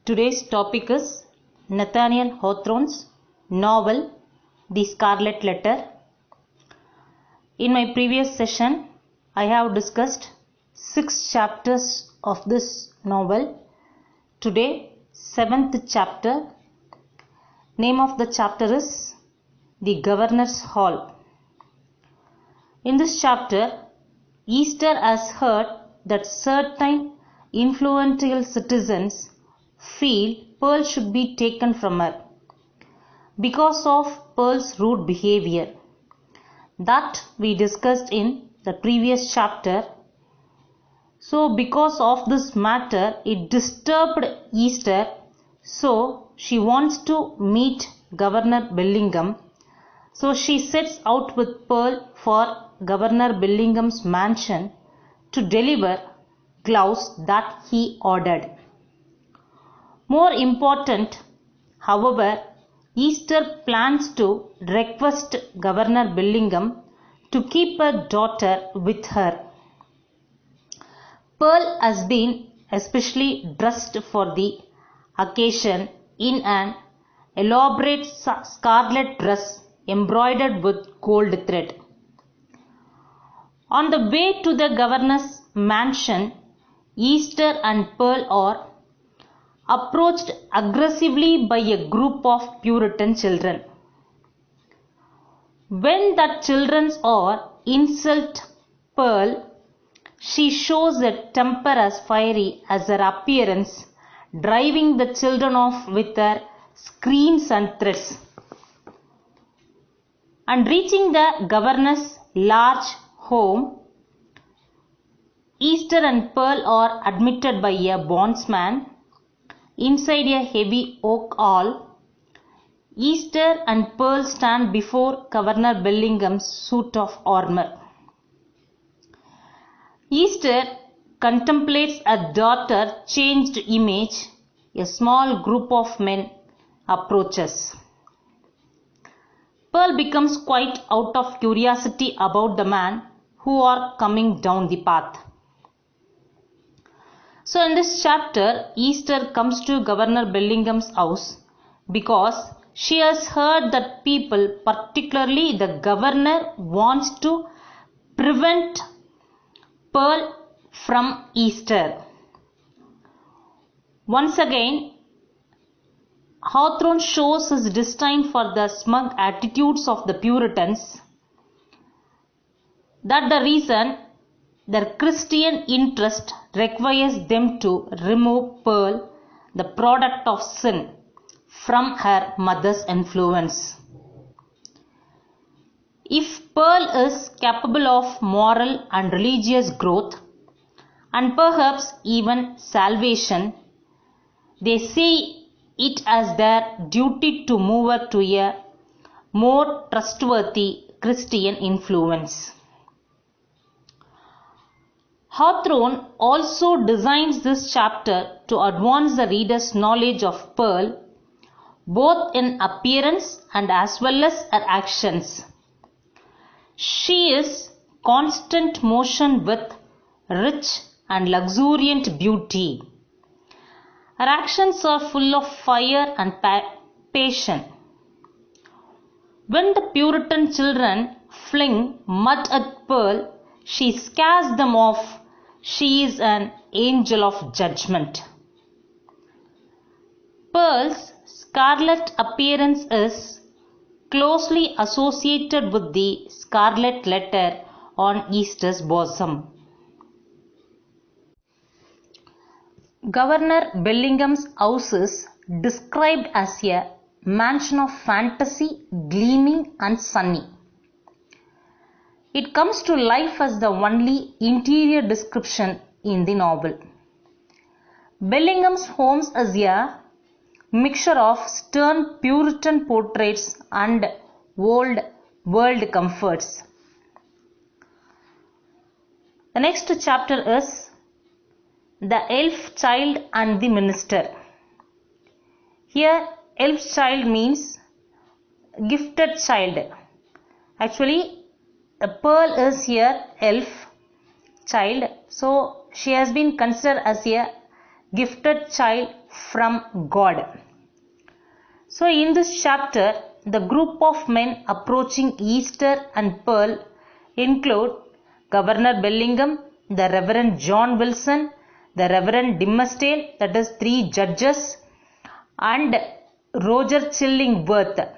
Today's topic is Nathaniel Hawthorne's novel The Scarlet Letter. In my previous session, I have discussed 6 chapters of this novel. Today, 7th chapter. Name of the chapter is The Governor's Hall. In this chapter, Easter has heard that certain influential citizens feel Pearl should be taken from her because of Pearl's rude behavior. That we discussed in the previous chapter. So because of this matter, it disturbed Easter. So she wants to meet Governor Bellingham. So she sets out with Pearl for Governor Bellingham's mansion to deliver gloves that he ordered. More important, however, Easter plans to request Governor Bellingham to keep her daughter with her. Pearl has been especially dressed for the occasion in an elaborate scarlet dress embroidered with gold thread. On the way to the governor's mansion, Easter and Pearl are approached aggressively by a group of Puritan children. When the children insult Pearl, she shows a temper as fiery as her appearance, driving the children off with her screams and threats. And reaching the governor's large home, Easter and Pearl are admitted by a bondsman inside a heavy oak hall. Easter and Pearl stand before Governor Bellingham's suit of armor. Easter contemplates a daughter's changed image. A small group of men approaches. Pearl becomes quite out of curiosity about the man who are coming down the path. So in this chapter, Easter comes to Governor Bellingham's house because she has heard that people, particularly the governor, wants to prevent Pearl from Easter. Once again, Hawthorne shows his disdain for the smug attitudes of the Puritans. That the reason their Christian interest requires them to remove Pearl, the product of sin, from her mother's influence. If Pearl is capable of moral and religious growth, and perhaps even salvation, they see it as their duty to move her to a more trustworthy Christian influence. Hawthorne also designs this chapter to advance the reader's knowledge of Pearl, both in appearance and as well as her actions. She is constant motion with rich and luxuriant beauty. Her actions are full of fire and passion. When the Puritan children fling mud at Pearl, she scares them off. She is an angel of judgment. Pearl's scarlet appearance is closely associated with the scarlet letter on Easter's bosom. Governor Bellingham's house is described as a mansion of fantasy, gleaming and sunny. It comes to life as the only interior description in the novel. Bellingham's homes is a mixture of stern Puritan portraits and old world comforts. The next chapter is The Elf Child and the Minister. Here, elf child means gifted child. Actually, the Pearl is here elf child. So, she has been considered as a gifted child from God. So in this chapter, the group of men approaching Easter and Pearl include Governor Bellingham, the Reverend John Wilson, the Reverend Dimmesdale, that is 3 judges, and Roger Chillingworth,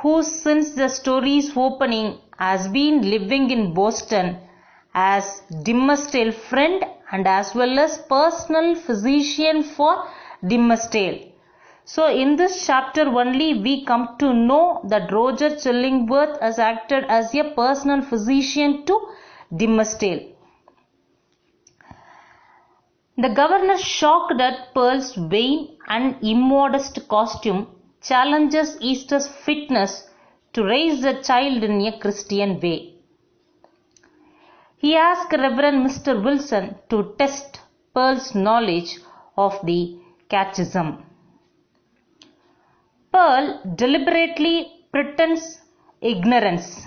who since the story's opening has been living in Boston as Dimmesdale friend and as well as personal physician for Dimmesdale. So in this chapter only we come to know that Roger Chillingworth has acted as a personal physician to Dimmesdale. The governor, shocked at Pearl's vain and immodest costume, challenges Easter's fitness to raise the child in a Christian way. He asks Reverend Mr. Wilson to test Pearl's knowledge of the catechism. Pearl deliberately pretends ignorance.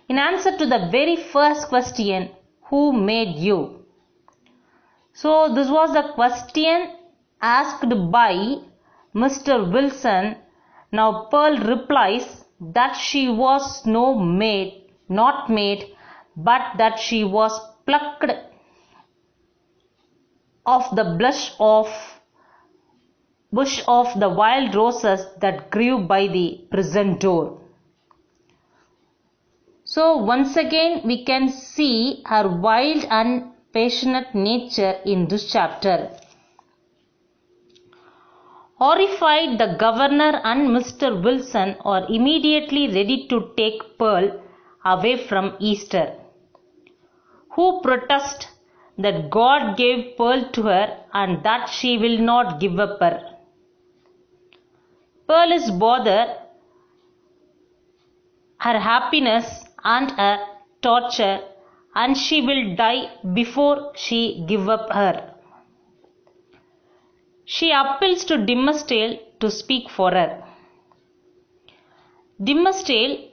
In answer to the very first question, who made you? So this was the question asked by Mr. Wilson. Now Pearl replies that she was not made, but that she was plucked off the bush of the wild roses that grew by the prison door. So once again we can see her wild and passionate nature in this chapter. Horrified, the governor and Mr. Wilson are immediately ready to take Pearl away from Easter, who protest that God gave Pearl to her and that she will not give up her. Pearl is bothered, her happiness and her torture, and she will die before she give up her. She appeals to Dimmesdale to speak for her. Dimmesdale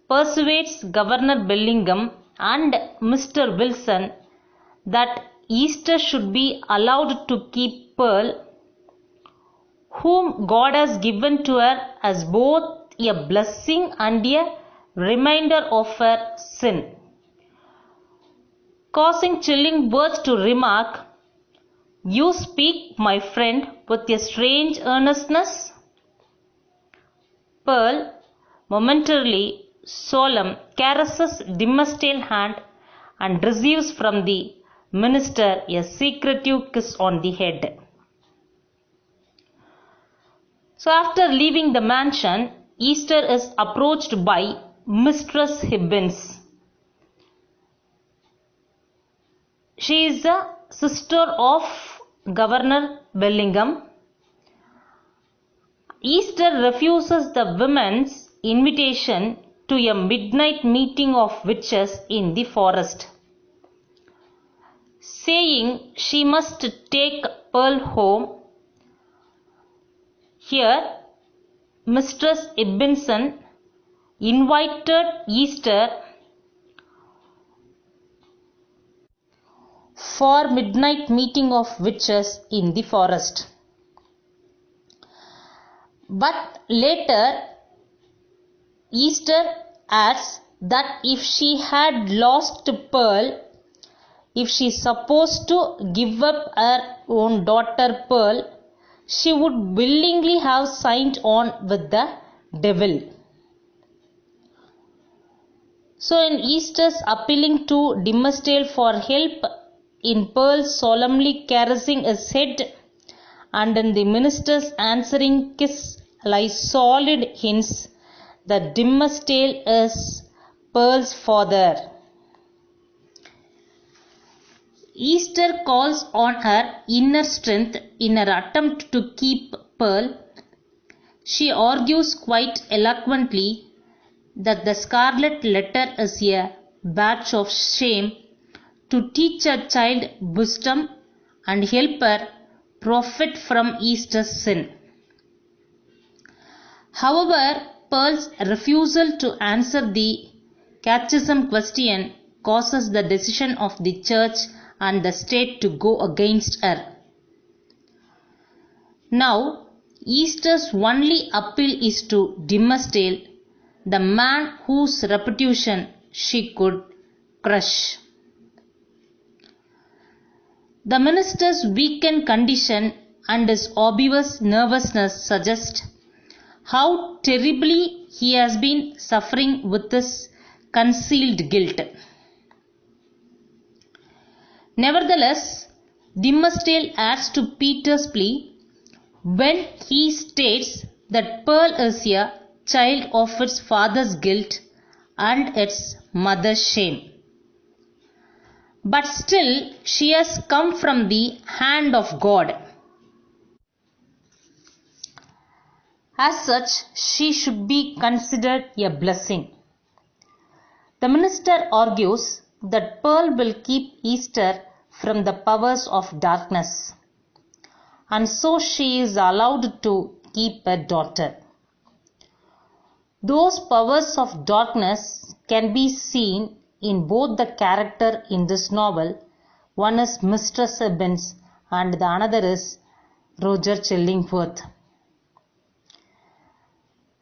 persuades Governor Bellingham and Mr. Wilson that Easter should be allowed to keep Pearl, whom God has given to her as both a blessing and a reminder of her sin, causing Chillingworth to remark, "You speak, my friend, with a strange earnestness." Pearl, momentarily solemn, caresses Dimmesdale's hand and receives from the minister a secretive kiss on the head. So after leaving the mansion, Easter is approached by Mistress Hibbins. She is a sister of Governor Bellingham. Easter refuses the women's invitation to a midnight meeting of witches in the forest, saying she must take Pearl home. Here, Mistress Ibbinson invited Easter for midnight meeting of witches in the forest. But later, Easter adds that if she had lost Pearl, if she is supposed to give up her own daughter Pearl, she would willingly have signed on with the devil. So in Easter's appealing to Dimmesdale for help in Pearl solemnly caressing his head, and in the minister's answering kiss lie solid hints that Dimmesdale is Pearl's father. Easter calls on her inner strength in her attempt to keep Pearl. She argues quite eloquently that the Scarlet Letter is a badge of shame to teach a child wisdom and help her profit from Easter's sin. However, Pearl's refusal to answer the catechism question causes the decision of the church and the state to go against her. Now, Easter's only appeal is to Dimmesdale, the man whose reputation she could crush. The minister's weakened condition and his obvious nervousness suggest how terribly he has been suffering with this concealed guilt. Nevertheless, Dimmesdale adds to Peter's plea when he states that Pearl is a child of its father's guilt and its mother's shame. But still she has come from the hand of God. As such, she should be considered a blessing. The minister argues that Pearl will keep Easter from the powers of darkness, and so she is allowed to keep a daughter. Those powers of darkness can be seen in both the character in this novel. One is Mistress Ibbins and the another is Roger Chillingworth.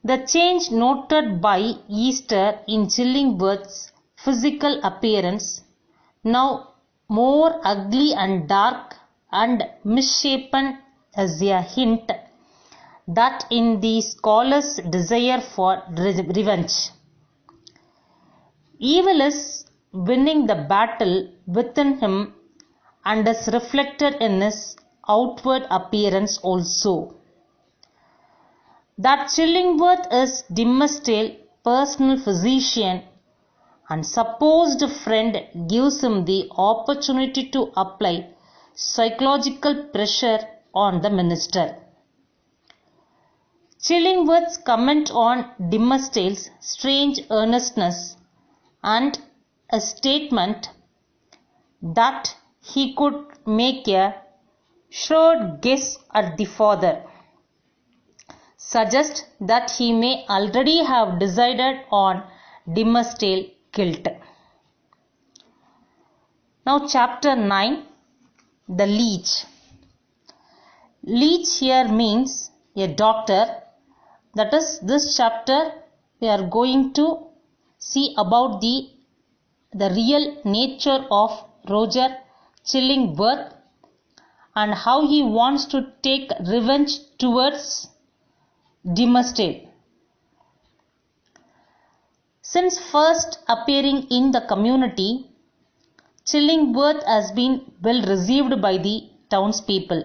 The change noted by Easter in Chillingworth's physical appearance, now more ugly and dark and misshapen, is a hint that in the scholar's desire for revenge, evil is winning the battle within him and is reflected in his outward appearance also. That Chillingworth is Dimmesdale's personal physician and supposed friend gives him the opportunity to apply psychological pressure on the minister. Chillingworth's comment on Dimmesdale's strange earnestness and a statement that he could make a shrewd guess at the father suggests that he may already have decided on Dimmesdale's guilt. Now chapter 9, the leech. Leech here means a doctor. That is, this chapter we are going to see about the real nature of Roger Chillingworth and how he wants to take revenge towards Dimmesdale. Since first appearing in the community, Chillingworth has been well received by the townspeople.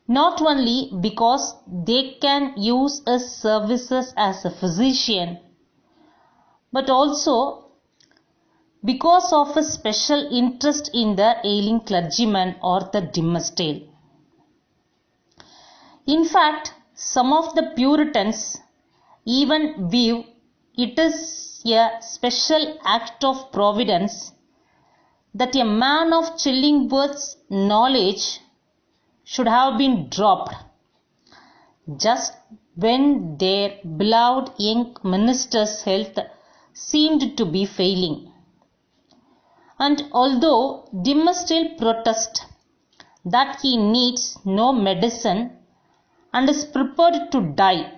Not only because they can use his services as a physician, but also because of his special interest in the ailing clergyman or the Dimmesdale. In fact, some of the Puritans even view it as a special act of providence that a man of Chillingworth's knowledge should have been dropped just when their beloved young minister's health seemed to be failing. And although Dimmesdale protests that he needs no medicine and is prepared to die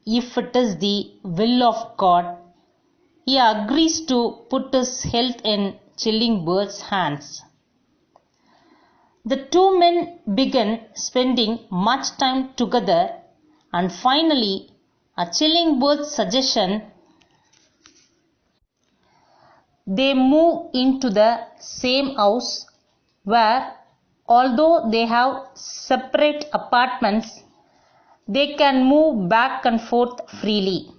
if it is the will of God, he agrees to put his health in Chillingworth's hands. The two men begin spending much time together, and finally, at Chillingworth's suggestion, they move into the same house where, although they have separate apartments, they can move back and forth freely.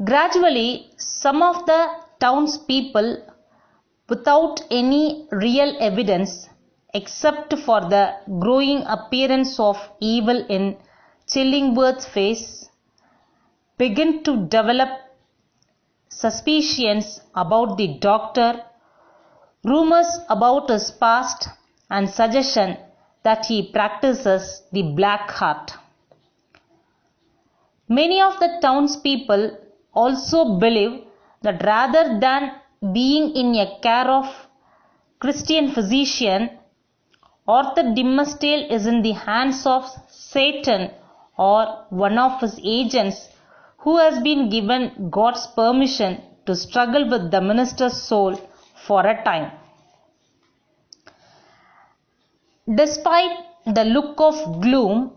Gradually, some of the townspeople, without any real evidence except for the growing appearance of evil in Chillingworth's face, begin to develop suspicions about the doctor, rumors about his past, and suggestion that he practices the black art. Many of the townspeople also believe that rather than being in a care of Christian physician, Arthur Dimmesdale is in the hands of Satan or one of his agents who has been given God's permission to struggle with the minister's soul for a time. Despite the look of gloom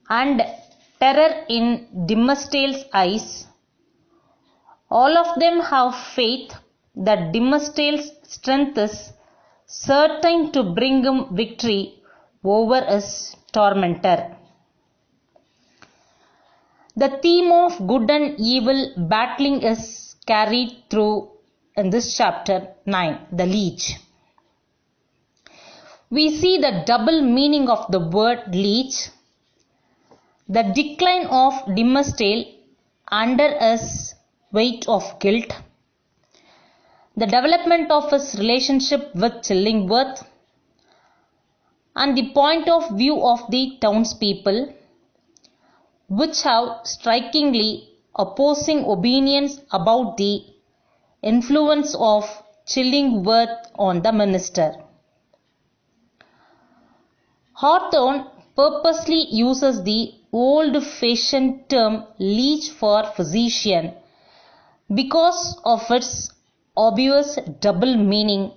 and terror in Dimmesdale's eyes, all of them have faith that Dimmesdale's strength is certain to bring him victory over his tormentor. The theme of good and evil battling is carried through in this chapter 9, the leech. We see the double meaning of the word leech, the decline of Dimmesdale under his weight of guilt, the development of his relationship with Chillingworth, and the point of view of the townspeople, which have strikingly opposing opinions about the influence of Chillingworth on the minister. Hawthorne purposely uses the old-fashioned term leech for physician because of its obvious double meaning.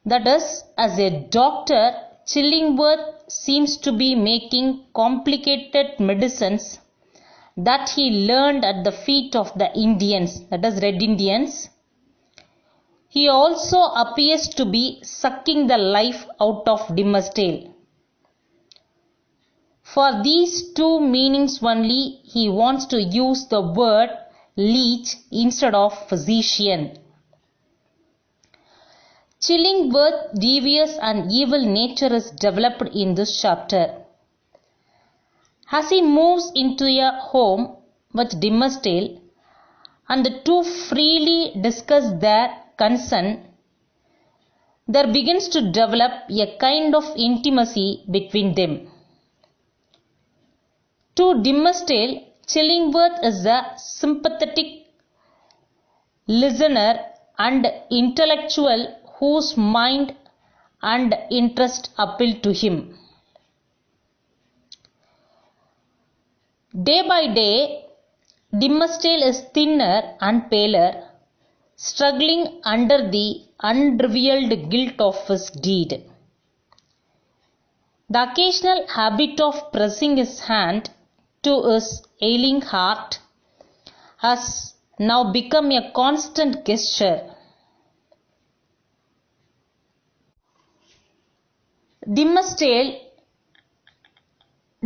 That is, as a doctor, Chillingworth seems to be making complicated medicines that he learned at the feet of the Indians, that is, Red Indians. He also appears to be sucking the life out of Dimmesdale. For these two meanings only, he wants to use the word leech instead of physician. Chillingworth's devious and evil nature is developed in this chapter. As he moves into a home with Dimmesdale and the two freely discuss their concern, there begins to develop a kind of intimacy between them. To Dimmesdale, Chillingworth is a sympathetic listener and intellectual whose mind and interest appeal to him. Day by day, Dimmesdale is thinner and paler, struggling under the unrevealed guilt of his deed. The occasional habit of pressing his hand to his ailing heart has now become a constant gesture. Dimmesdale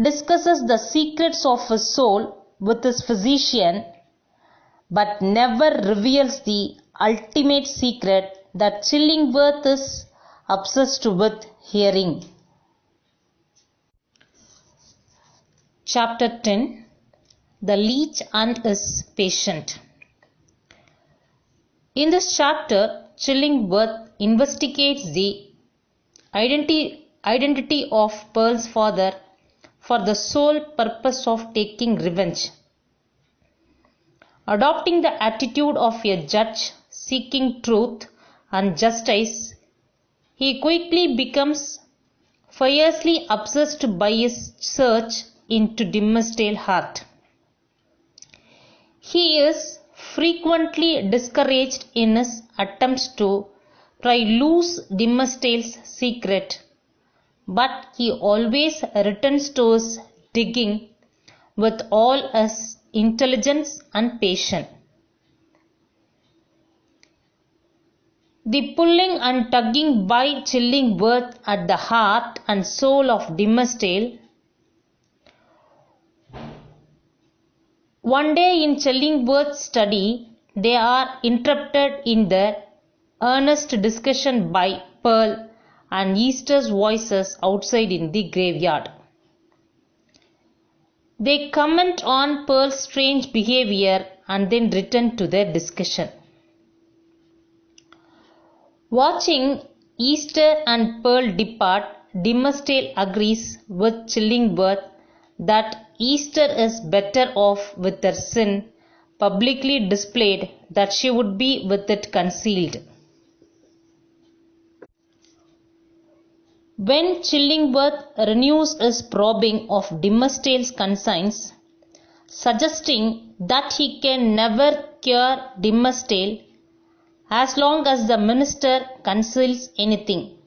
discusses the secrets of his soul with his physician, but never reveals the ultimate secret that Chillingworth is obsessed with hearing. Chapter 10, The Leech and His Patient. In this chapter, Chillingworth investigates the identity of Pearl's father for the sole purpose of taking revenge. Adopting the attitude of a judge seeking truth and justice, he quickly becomes fiercely obsessed by his search into Dimmesdale's heart. He is frequently discouraged in his attempts to pry loose Dimmesdale's secret, but he always returns to his digging with all his intelligence and patience. The pulling and tugging by Chillingworth at the heart and soul of Dimmesdale. One day in Chillingworth's study, they are interrupted in their earnest discussion by Pearl and Easter's voices outside in the graveyard. They comment on Pearl's strange behavior and then return to their discussion. Watching Easter and Pearl depart, Dimmesdale agrees with Chillingworth that Easter is better off with her sin publicly displayed than she would be with it concealed. When Chillingworth renews his probing of Dimmesdale's concerns, suggesting that he can never cure Dimmesdale as long as the minister conceals anything.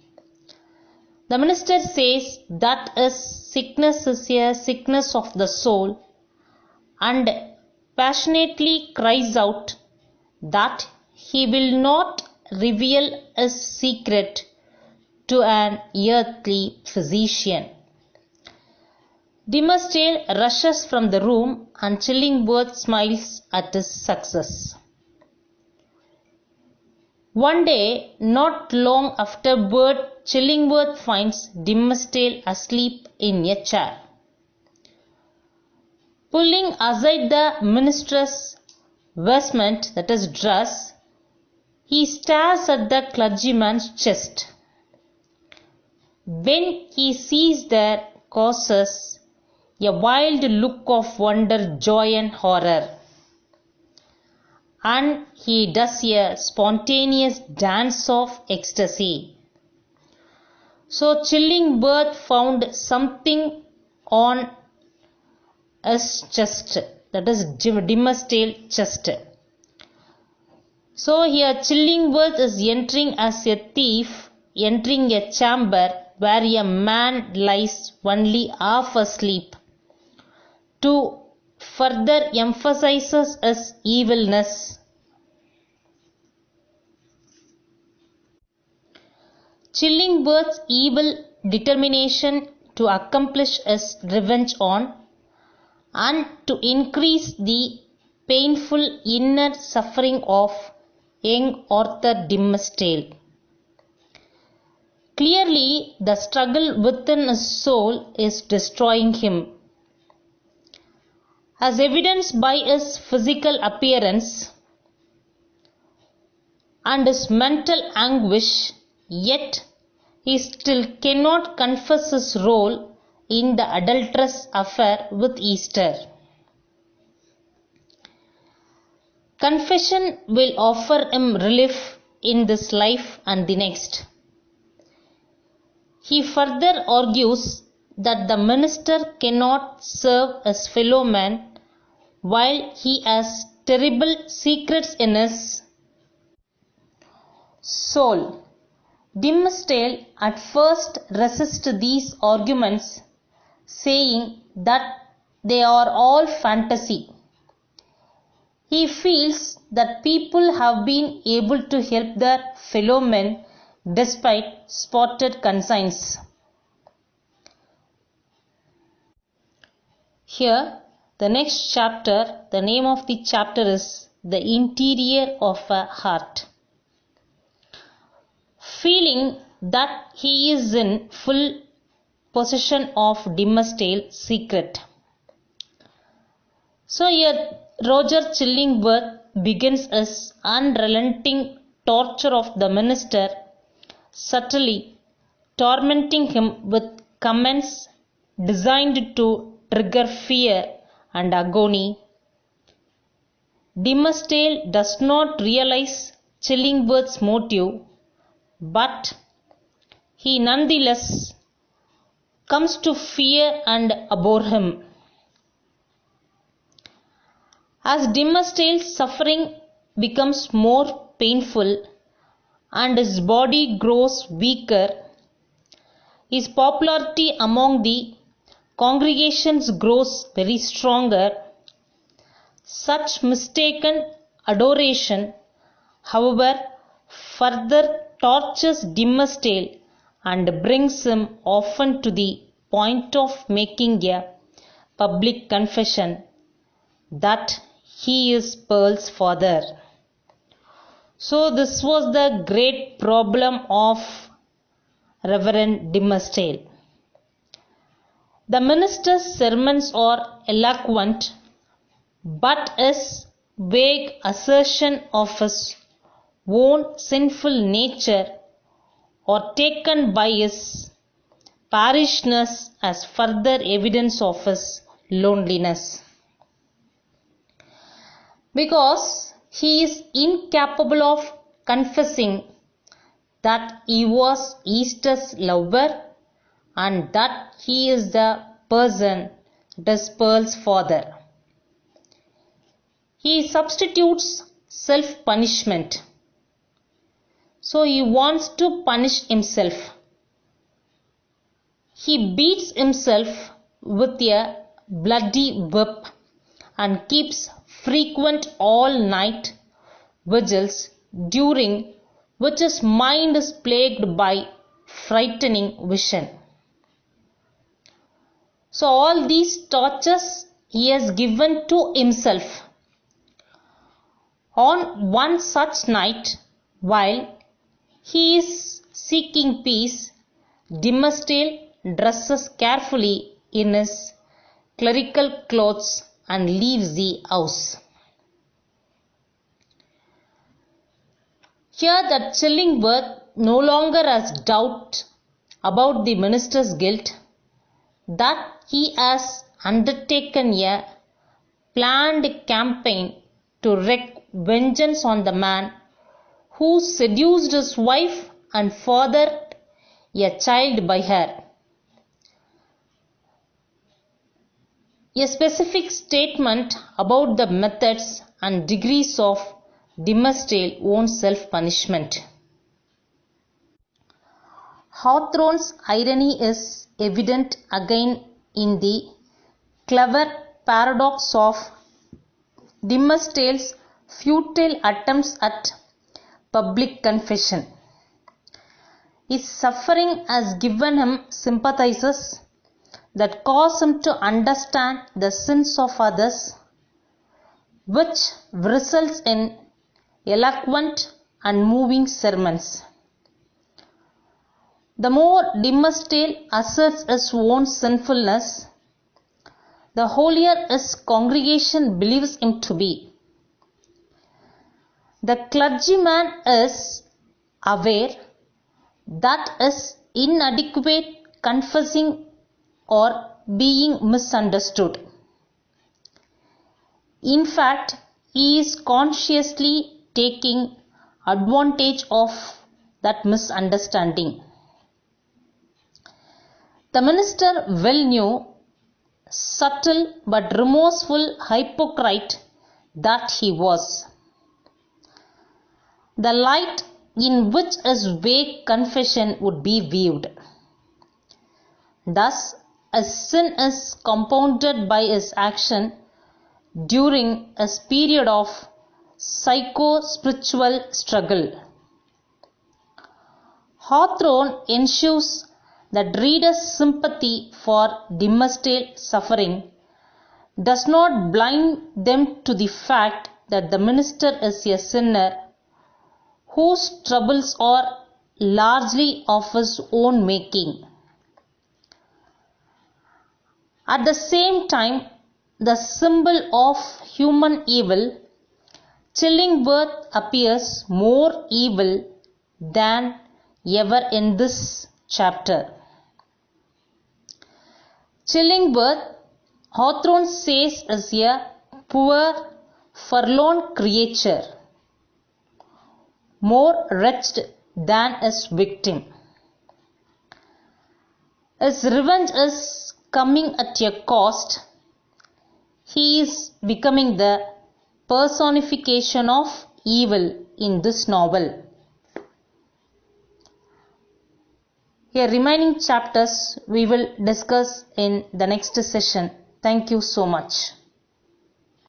The minister says that his sickness is a sickness of the soul and passionately cries out that he will not reveal his secret to an earthly physician. Dimmesdale rushes from the room and Chillingworth smiles at his success. One day, not long afterward, Chillingworth finds Dimmesdale asleep in a chair. Pulling aside the minister's vestment, that is dress, he stares at the clergyman's chest. When he sees there, causes a wild look of wonder, joy and horror, and he does a spontaneous dance of ecstasy. So Chillingworth found something on his chest, that is Dimmesdale's chest. So here Chillingworth is entering as a thief, entering a chamber where a man lies only half asleep, to further emphasizes his evilness. Chillingworth's evil determination to accomplish his revenge on and to increase the painful inner suffering of young Arthur Dimmesdale. Clearly, the struggle within his soul is destroying him. As evidenced by his physical appearance and his mental anguish, yet he still cannot confess his role in the adulterous affair with Esther. Confession will offer him relief in this life and the next. He further argues that the minister cannot serve his fellow man while he has terrible secrets in his soul. Dimmesdale at first resists these arguments, saying that they are all fantasy. He feels that people have been able to help their fellow men despite spotted conscience. Here, the next chapter, the name of the chapter is The Interior of a Heart. Feeling that he is in full possession of Dimmesdale's secret. So here Roger Chillingworth begins his unrelenting torture of the minister, subtly tormenting him with comments designed to trigger fear and agony. Dimmesdale does not realize Chillingworth's motive, but he nonetheless comes to fear and abhor him. As Dimmesdale's suffering becomes more painful and his body grows weaker, his popularity among the congregations grows very stronger. Such mistaken adoration, however, further tortures Dimmesdale and brings him often to the point of making a public confession that he is Pearl's father. So this was the great problem of Reverend Dimmesdale. The minister's sermons are eloquent, but his vague assertion of his own sinful nature are taken by his parishioners as further evidence of his loneliness. Because he is incapable of confessing that he was Esther's lover and that he is the person, that is Pearl's father. He substitutes self-punishment. So he wants to punish himself. He beats himself with a bloody whip and keeps frequent all-night vigils, during which his mind is plagued by frightening vision. So all these tortures he has given to himself. On one such night, while he is seeking peace, Dimmesdale dresses carefully in his clerical clothes and leaves the house. Here that Chillingworth no longer has doubt about the minister's guilt, that he has undertaken a planned campaign to wreak vengeance on the man who seduced his wife and fathered a child by her. A specific statement about the methods and degrees of Dimmesdale's own self-punishment. Hawthorne's irony is evident again in the clever paradox of Dimmesdale's futile attempts at public confession. His suffering has given him sympathizers that cause him to understand the sins of others, which results in eloquent and moving sermons. The more Dimmesdale asserts his own sinfulness, the holier his congregation believes him to be. The clergyman is aware that his inadequate confessing or being misunderstood. In fact, he is consciously taking advantage of that misunderstanding. The minister well knew, subtle but remorseful hypocrite that he was, the light in which his vague confession would be viewed. Thus, a sin is compounded by his action during a period of psycho-spiritual struggle. Hawthorne ensures that readers' sympathy for Dimmesdale's suffering does not blind them to the fact that the minister is a sinner whose troubles are largely of his own making. At the same time, the symbol of human evil, Chillingworth appears more evil than ever in this chapter. Chillingworth, Hawthorne says, is a poor, forlorn creature, more wretched than his victim. His revenge is coming at a cost. He is becoming the personification of evil in this novel. Here remaining chapters we will discuss in the next session. Thank you so much.